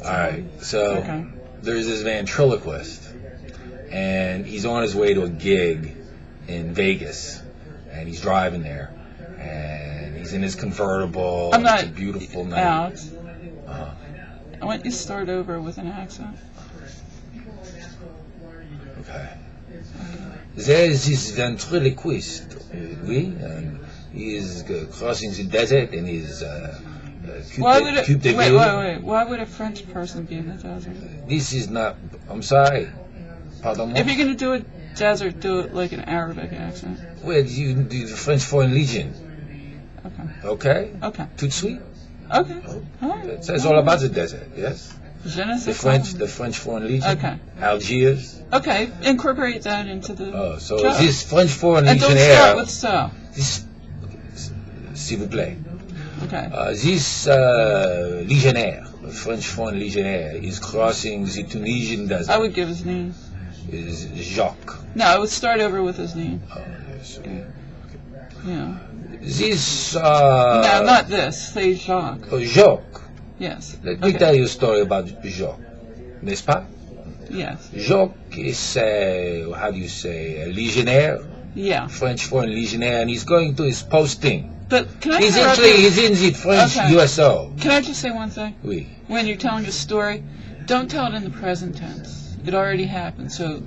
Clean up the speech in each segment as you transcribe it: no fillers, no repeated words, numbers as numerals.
Alright, so Okay. there's this ventriloquist, and he's on his way to a gig in Vegas, and he's driving there, and he's in his convertible. I'm not It's a beautiful night. Alex. Uh, I want you to start over with an accent. okay. There is this ventriloquist, oui, and he is crossing the desert, and he's Why would Coupe de wait, Ville. wait. Why would a French person be in the desert? This is not. I'm sorry. Pardon moi. If you're gonna do a desert, do it like an Arabic accent. Well, you do the French Foreign Legion, Okay. okay? Okay. Tout de suite. Okay. Oh, All right. It's all about the desert, yes. Je ne sais The French Foreign Legion. Okay. Algiers. Okay. Incorporate that into the. Oh, so job. this French Foreign And don't Legionnaire. start with so. This, s'il vous plaît. Okay. This legionnaire, French Foreign Legionnaire, is crossing the Tunisian desert. I would give his name. Is Jacques. No, I would start over with his name. Oh, yes. Okay. Yeah. This. No, not this. Say Jacques. Jacques. Yes. Let me tell you a story about Jacques. N'est-ce pas? Yes. Jacques is how do you say, a legionnaire, Yeah. French Foreign Legionnaire, and he's going to his posting. But can I He's interrupt actually you? he's in the French Okay. USO. Can I just say one thing? Oui. When you're telling your story, don't tell it in the present tense. It already happened. So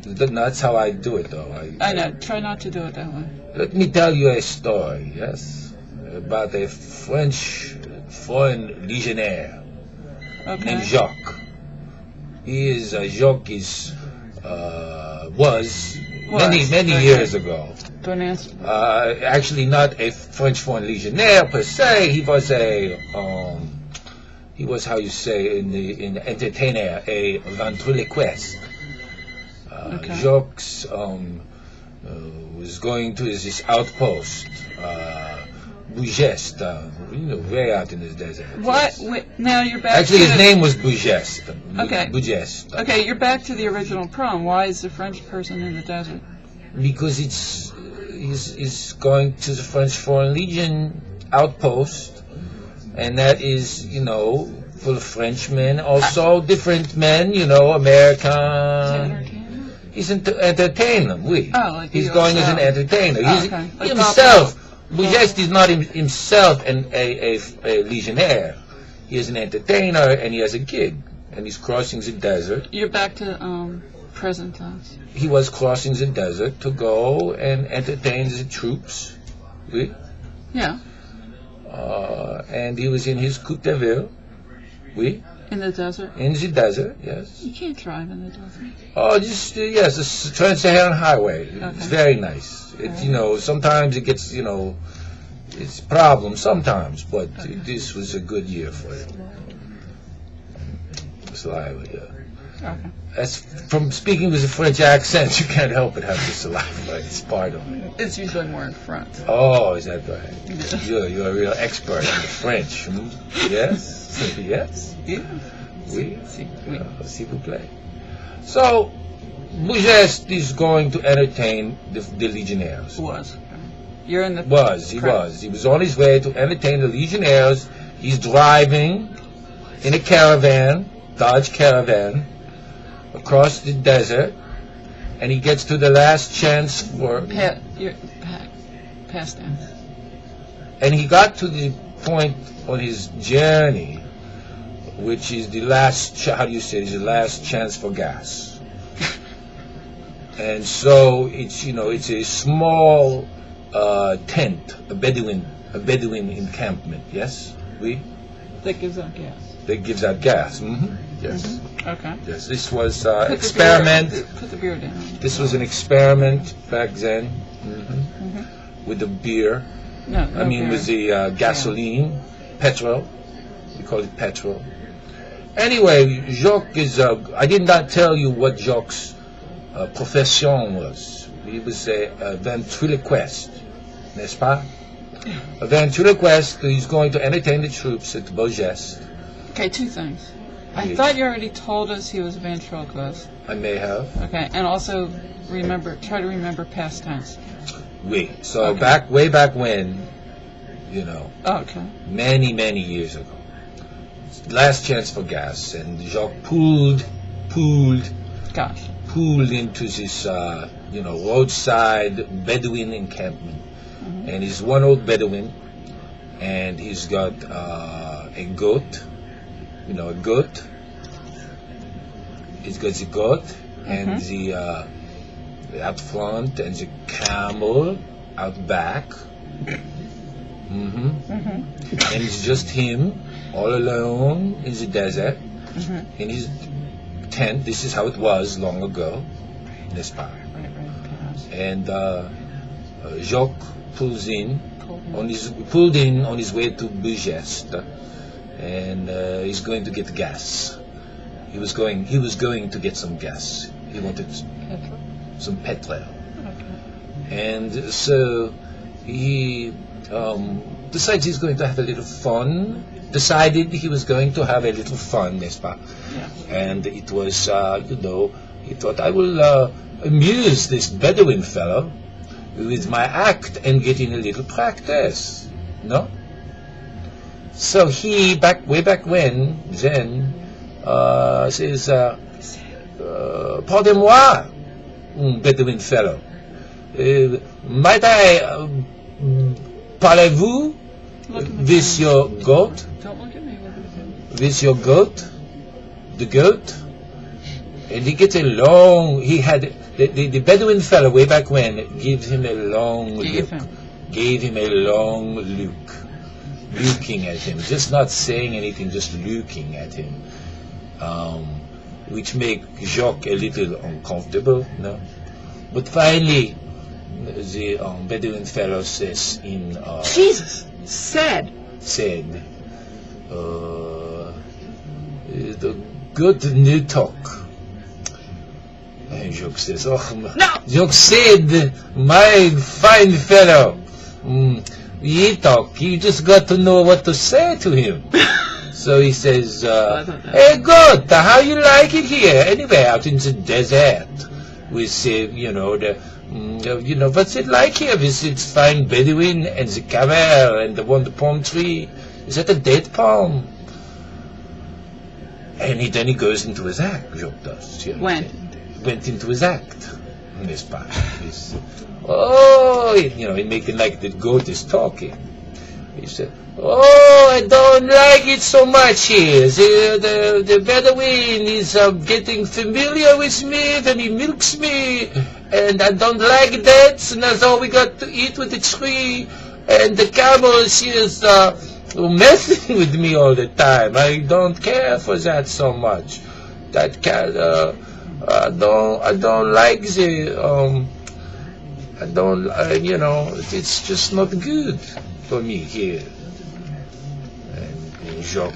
That's how I do it, though. I know. Try not to do it that way. Let me tell you a story, yes, about a French Foreign Legionnaire Okay. named Jacques. Jacques was many Okay. years ago. Don't answer. Actually, not a French Foreign Legionnaire per se. He was he was how you say in the entertainer, a ventriloquist. Okay. Jacques was going to this outpost, Beau Geste, way out in the desert. What? Wait, now you're back. Actually, to his the, name was Beau Geste. Okay. Beau Geste. Okay, you're back to the original problem. Why is the French person in the desert? Because he's going to the French Foreign Legion outpost, and that is, full of Frenchmen, also different men, American. He's entertainer, oui. Oh, like He's the going as an USO. entertainer. Oh, He's okay. Like himself. Beau Geste is not himself a legionnaire. He is an entertainer, and he has a gig, and he's crossing the desert. You're back to present tense. He was crossing the desert to go and entertain the troops, oui. Yeah. And he was in his Coupe de Ville, oui, In the desert. in the desert, yes. You can't drive in the desert. Oh, just yes, the Trans-Saharan Highway. It's Okay. very nice. It sometimes it gets it's problems sometimes, but this was a good year for it. Saliva, yeah. Okay. As from speaking with a French accent, you can't help but have the saliva. It's part of it. It's usually more in front. Oh, is that right? Yeah. You're a real expert in the French. Hmm? Yes, yes. Yeah. Oui. Oui. S'il vous plaît. So, Beau Geste is going to entertain the Legionnaires. Was. You're in the. He was. He was on his way to entertain the Legionnaires. He's driving in a caravan, Dodge Caravan, across the desert, and he gets to the last chance for. Past tense. And he got to the point on his journey, which is the last. How do you say? The last chance for gas. And so it's a small tent, a Bedouin encampment. Yes, That gives out gas. that gives out gas. Mm-hmm. Yes, Okay. yes. This was Put the experiment. beer- Put the beer down. This was an experiment back then, Mm-hmm. with the beer. No. I mean, beer. with the gasoline, petrol. We call it petrol. Anyway, Jacques is. I did not tell you what Jacques' profession was. He was a ventriloquist, n'est-ce pas? A ventriloquist. He's going to entertain the troops at Beau Geste. Okay, two things. I Yeah. thought you already told us he was a ventriloquist. I may have. Okay, and also try to remember past tense. Oui. So Okay. way back when, you know, Okay. many, many years ago. Last chance for gas, and Jacques pulled Gosh. into this, roadside Bedouin encampment. Mhm. And he's one old Bedouin, and he's got a goat, a goat. He's got the goat and the out front, and the camel out back. And it's just him all alone in the desert in his tent. This is how it was long ago, n'est-ce pas? Right. And Jacques pulled in on his way to Beau Geste, and he's going to get gas. He was going to get some gas. He wanted some petrol. Okay. And so he decides he's going to have a little fun. Decided he was going to have a little fun, n'est-ce pas? Yeah. And it was, he thought, I will amuse this Bedouin fellow with my act and get in a little practice. No? So he, way back when, then, says, pardon-moi, Bedouin fellow. Might I, parlez-vous with your goat? Don't look at me. With your goat? The goat? And he gets a long, he had, the Bedouin fellow way back when gave him a long look. Gave him a long look. Looking at him. Just not saying anything, just looking at him. Which made Jacques a little uncomfortable, no? But finally, the Bedouin fellow says in... Jesus! Said, the good new talk. And Jacques says, no! Jacques said, my fine fellow, he talk, you just got to know what to say to him. So he says, hey, good, how you like it here? Anyway, out in the desert, we say, what's it like here? With its fine Bedouin and the camel and the palm tree. Is that a date palm? And then he goes into his act, Jacques does. Went into his act. N'est-ce pas? He's making like the goat is talking. He said, I don't like it so much here. The Bedouin is getting familiar with me, then he milks me, and I don't like that, so that's all we got to eat with the tree. And the camel, she is messing with me all the time. I don't care for that so much. That cat, I don't like the, it's just not good for me here. And Jacques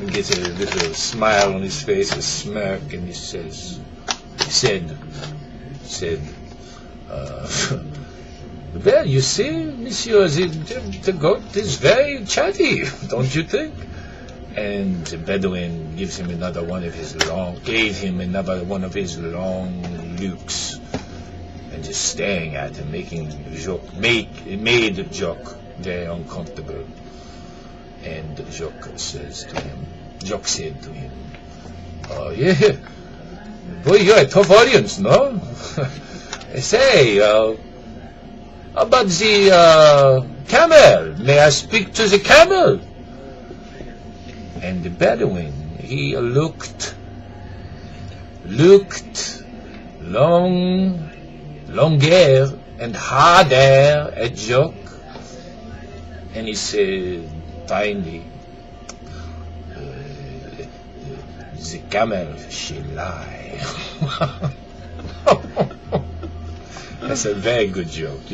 gets a little smile on his face, a smirk, and he said, well, you see, monsieur, the goat is very chatty, don't you think? And the Bedouin gave him another one of his long looks, and just staring at him, made Jacques very uncomfortable. And Jacques said to him, oh yeah, boy, you're a tough audience, no? Say, about the camel, may I speak to the camel? And the Bedouin, he looked longer and harder at Jacques, and he said finally, the camel, she lie. That's a very good joke.